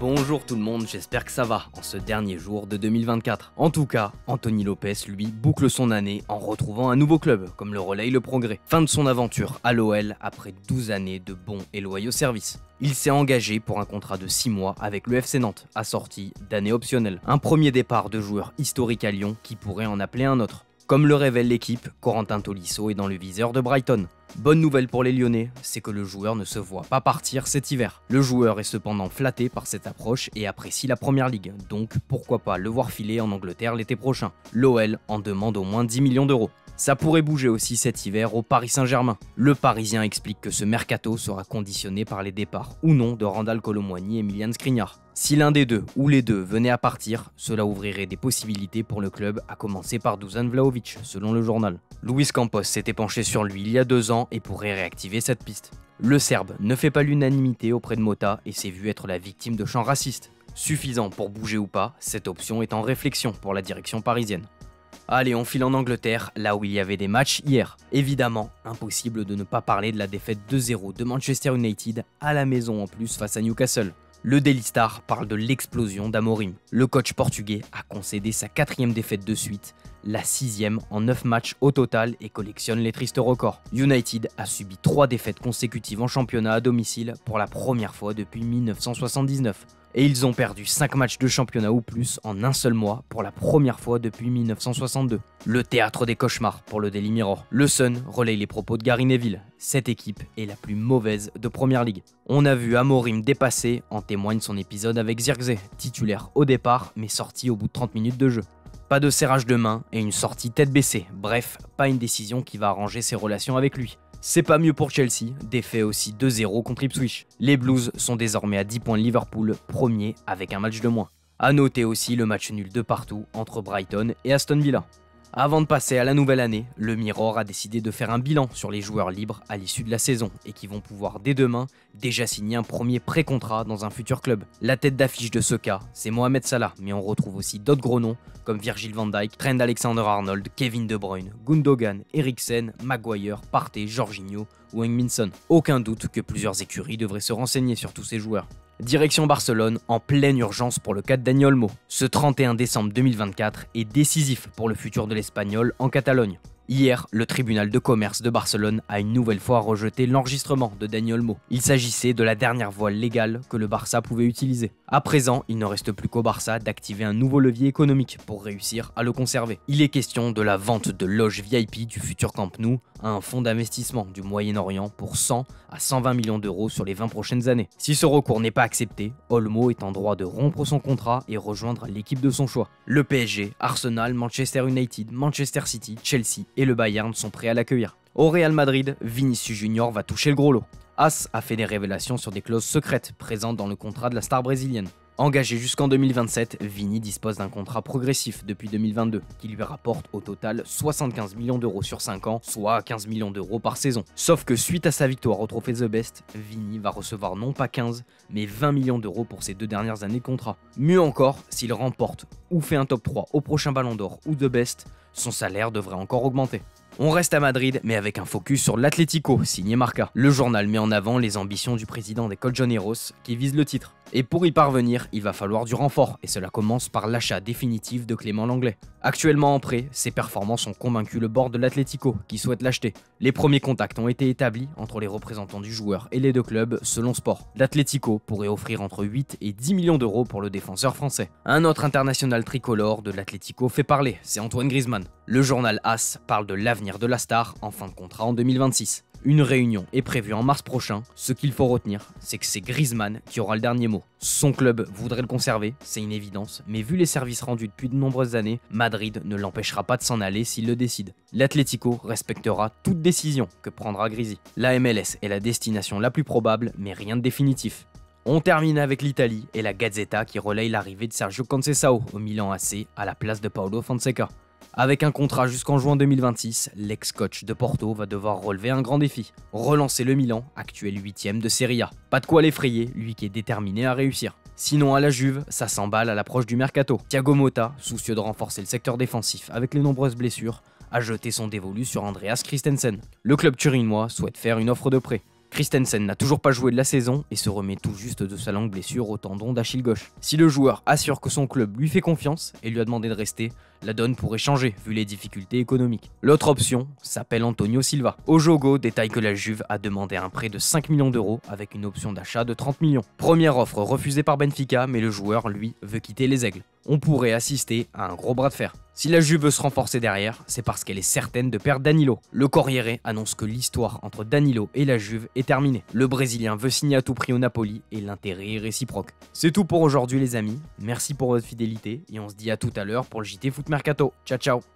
Bonjour tout le monde, j'espère que ça va en ce dernier jour de 2024. En tout cas, Anthony Lopez, lui, boucle son année en retrouvant un nouveau club, comme le relaye le Progrès. Fin de son aventure à l'OL après 12 années de bons et loyaux services. Il s'est engagé pour un contrat de 6 mois avec le FC Nantes, assorti d'années optionnelles. Un premier départ de joueur historique à Lyon qui pourrait en appeler un autre. Comme le révèle l'équipe, Corentin Tolisso est dans le viseur de Brighton. Bonne nouvelle pour les Lyonnais, c'est que le joueur ne se voit pas partir cet hiver. Le joueur est cependant flatté par cette approche et apprécie la première ligue, donc pourquoi pas le voir filer en Angleterre l'été prochain. L'OL en demande au moins 10 millions d'euros. Ça pourrait bouger aussi cet hiver au Paris Saint-Germain. Le Parisien explique que ce mercato sera conditionné par les départs ou non de Randal Kolo Muani et Miljan Skriniar. Si l'un des deux ou les deux venaient à partir, cela ouvrirait des possibilités pour le club, à commencer par Dusan Vlahovic, selon le journal. Luis Campos s'était penché sur lui il y a 2 ans et pourrait réactiver cette piste. Le Serbe ne fait pas l'unanimité auprès de Mota et s'est vu être la victime de chants racistes. Suffisant pour bouger ou pas, cette option est en réflexion pour la direction parisienne. Allez, on file en Angleterre, là où il y avait des matchs hier. Évidemment, impossible de ne pas parler de la défaite 2-0 de Manchester United à la maison en plus face à Newcastle. Le Daily Star parle de l'explosion d'Amorim. Le coach portugais a concédé sa 4e défaite de suite, la 6e en 9 matchs au total et collectionne les tristes records. United a subi 3 défaites consécutives en championnat à domicile pour la première fois depuis 1979. Et ils ont perdu 5 matchs de championnat ou plus en un seul mois pour la première fois depuis 1962. Le théâtre des cauchemars pour le Daily Mirror. Le Sun relaye les propos de Gary Neville. Cette équipe est la plus mauvaise de Première Ligue. On a vu Amorim dépasser, en témoigne son épisode avec Zirkzee, titulaire au départ mais sorti au bout de 30 minutes de jeu. Pas de serrage de main et une sortie tête baissée. Bref, pas une décision qui va arranger ses relations avec lui. C'est pas mieux pour Chelsea, défait aussi 2-0 contre Ipswich. Les Blues sont désormais à 10 points de Liverpool, premier avec un match de moins. A noter aussi le match nul de partout entre Brighton et Aston Villa. Avant de passer à la nouvelle année, le Mirror a décidé de faire un bilan sur les joueurs libres à l'issue de la saison et qui vont pouvoir dès demain déjà signer un premier pré-contrat dans un futur club. La tête d'affiche de ce cas, c'est Mohamed Salah, mais on retrouve aussi d'autres gros noms comme Virgil van Dijk, Trent Alexander-Arnold, Kevin De Bruyne, Gundogan, Eriksen, Maguire, Partey, Jorginho ou Heung-min Son. Aucun doute que plusieurs écuries devraient se renseigner sur tous ces joueurs. Direction Barcelone, en pleine urgence pour le cas de Dani Olmo. Ce 31 décembre 2024 est décisif pour le futur de l'Espagnol en Catalogne. Hier, le tribunal de commerce de Barcelone a une nouvelle fois rejeté l'enregistrement de Dani Olmo. Il s'agissait de la dernière voie légale que le Barça pouvait utiliser. À présent, il ne reste plus qu'au Barça d'activer un nouveau levier économique pour réussir à le conserver. Il est question de la vente de loges VIP du futur Camp Nou à un fonds d'investissement du Moyen-Orient pour 100 à 120 millions d'euros sur les 20 prochaines années. Si ce recours n'est pas accepté, Olmo est en droit de rompre son contrat et rejoindre l'équipe de son choix. Le PSG, Arsenal, Manchester United, Manchester City, Chelsea et le Bayern sont prêts à l'accueillir. Au Real Madrid, Vinicius Junior va toucher le gros lot. As a fait des révélations sur des clauses secrètes présentes dans le contrat de la star brésilienne. Engagé jusqu'en 2027, Vini dispose d'un contrat progressif depuis 2022 qui lui rapporte au total 75 millions d'euros sur 5 ans, soit 15 millions d'euros par saison. Sauf que suite à sa victoire au trophée The Best, Vini va recevoir non pas 15 mais 20 millions d'euros pour ses 2 dernières années de contrat. Mieux encore, s'il remporte ou fait un top 3 au prochain Ballon d'Or ou The Best, son salaire devrait encore augmenter. On reste à Madrid, mais avec un focus sur l'Atlético, signé Marca. Le journal met en avant les ambitions du président des Colchoneros, qui vise le titre. Et pour y parvenir, il va falloir du renfort, et cela commence par l'achat définitif de Clément Lenglet. Actuellement en prêt, ses performances ont convaincu le board de l'Atlético, qui souhaite l'acheter. Les premiers contacts ont été établis entre les représentants du joueur et les deux clubs, selon Sport. L'Atlético pourrait offrir entre 8 et 10 millions d'euros pour le défenseur français. Un autre international tricolore de l'Atlético fait parler, c'est Antoine Griezmann. Le journal AS parle de l'avenir de la star en fin de contrat en 2026. Une réunion est prévue en mars prochain. Ce qu'il faut retenir, c'est que c'est Griezmann qui aura le dernier mot. Son club voudrait le conserver, c'est une évidence, mais vu les services rendus depuis de nombreuses années, Madrid ne l'empêchera pas de s'en aller s'il le décide. L'Atlético respectera toute décision que prendra Grisi. La MLS est la destination la plus probable, mais rien de définitif. On termine avec l'Italie et la Gazzetta qui relaye l'arrivée de Sergio Conceição au Milan AC à la place de Paulo Fonseca. Avec un contrat jusqu'en juin 2026, l'ex-coach de Porto va devoir relever un grand défi. Relancer le Milan, actuel 8ème de Serie A. Pas de quoi l'effrayer, lui qui est déterminé à réussir. Sinon à la Juve, ça s'emballe à l'approche du mercato. Thiago Motta, soucieux de renforcer le secteur défensif avec les nombreuses blessures, a jeté son dévolu sur Andreas Christensen. Le club turinois souhaite faire une offre de prêt. Christensen n'a toujours pas joué de la saison et se remet tout juste de sa longue blessure au tendon d'Achille gauche. Si le joueur assure que son club lui fait confiance et lui a demandé de rester, la donne pourrait changer vu les difficultés économiques. L'autre option s'appelle Antonio Silva. Ojogo détaille que la Juve a demandé un prêt de 5 millions d'euros avec une option d'achat de 30 millions. Première offre refusée par Benfica, mais le joueur, lui, veut quitter les Aigles. On pourrait assister à un gros bras de fer. Si la Juve veut se renforcer derrière, c'est parce qu'elle est certaine de perdre Danilo. Le Corriere annonce que l'histoire entre Danilo et la Juve est terminée. Le Brésilien veut signer à tout prix au Napoli et l'intérêt est réciproque. C'est tout pour aujourd'hui les amis, merci pour votre fidélité et on se dit à tout à l'heure pour le JT Foot Mercato. Ciao ciao.